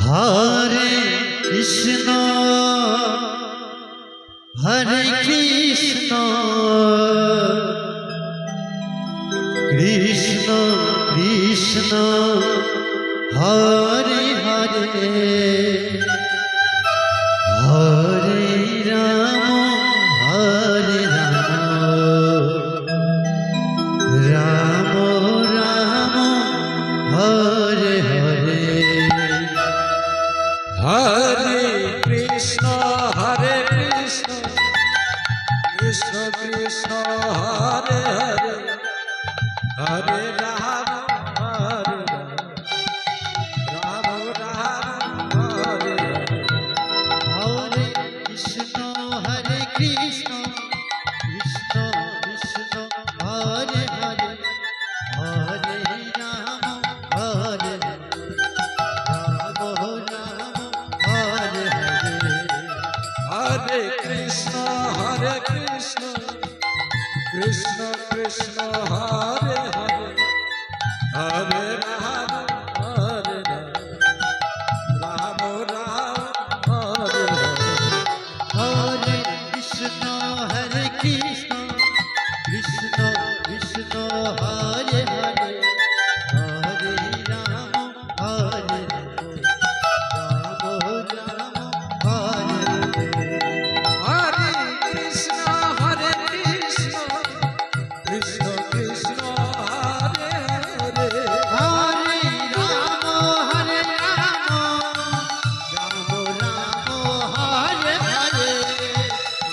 Hare Krishna Hare Krishna Krishna Krishna Hare Hare Hare Ram Hare Ram Ram Ram Hare Hare Hare Krishna Krishna Krishna Hare Hare Hare Ram Ram Ram Hare Hare Krishna Hare Krishna Krishna Krishna Hare Hare Hare Ram Hare Ram Ram Hare Hare Hare Krishna Krishna Krishna Hare Hare Hare Ram Ram Ram Hare Hare Krishna Hare Krishna Krishna Krishna Hare Hare Hare Ram Hare Ram Ram Hare Hare Hare Krishna Krishna Krishna Hare Hare Hare Ram Ram Ram Hare Hare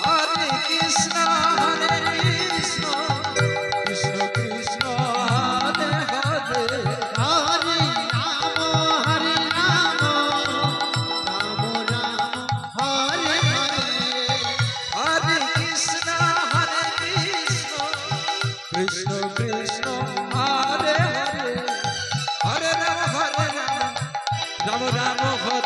Hare Krishna Krishna Krishna Hare Hare Hare Ram Ram Hare Hare Hare Krishna Krishna Krishna Hare Hare Hare Ram Ram Ram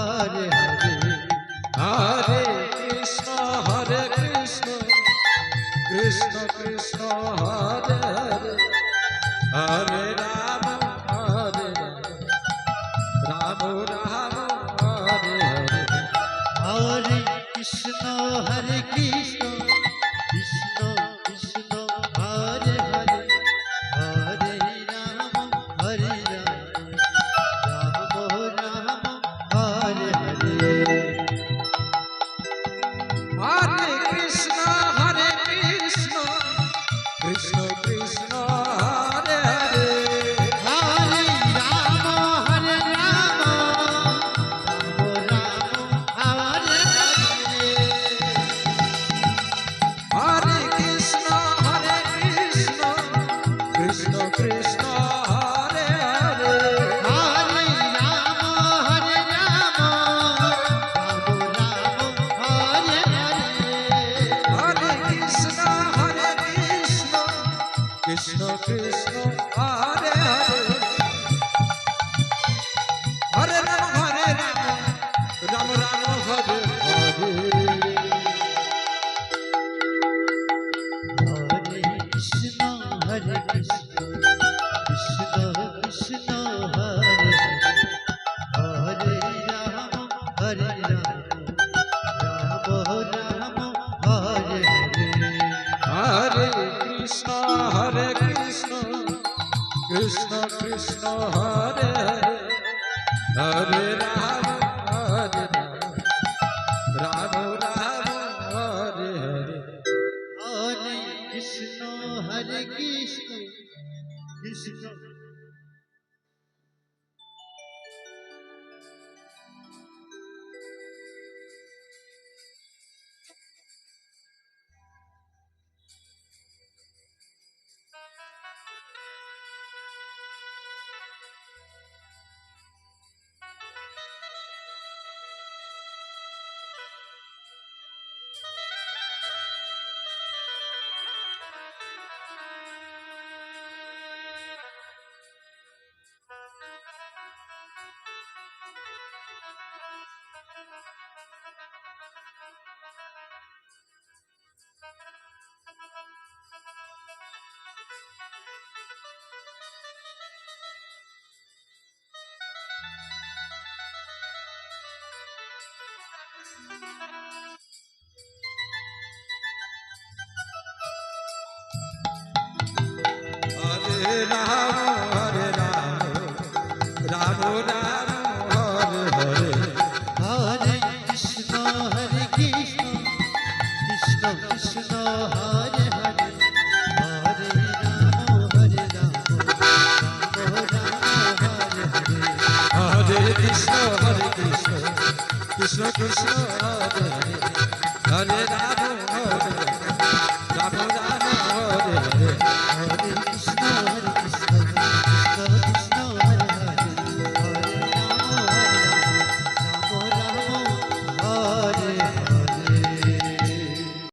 Hare Hare Hare Krishna Hare Krishna Krishna Krishna Hare Hare Ram Ram Hare Hare Hare Krishna Krishna Krishna Hare Hare Hare Ram Ram Hare Hare Hare Krishna Hare Krishna Krishna Krishna Hare Hare Hare Ram Ram Hare Hare Hare Krishna Krishna Krishna Hare Hare Hare Ram Ram Hare Hare Hare Krishna Krishna Krishna Hare Hare Hare Ram Hare Hare Hare Krishna Krishna Krishna Hare Hare Hare Ram Ram Ram Hare Hare Hare Krishna Krishna Krishna Hare Hare Ram Ram Hare Hare Hare Krishna Krishna Krishna Hare Hare Hare Ram Ram Ram Hare Hare Hare Krishna Krishna Krishna Ram Ram Hare Hare Hare Krishna Krishna Krishna Hare Hare Hare Ram Ram Ram Hare Hare Hare Krishna Krishna Krishna Hare Hare Hare Ram Hare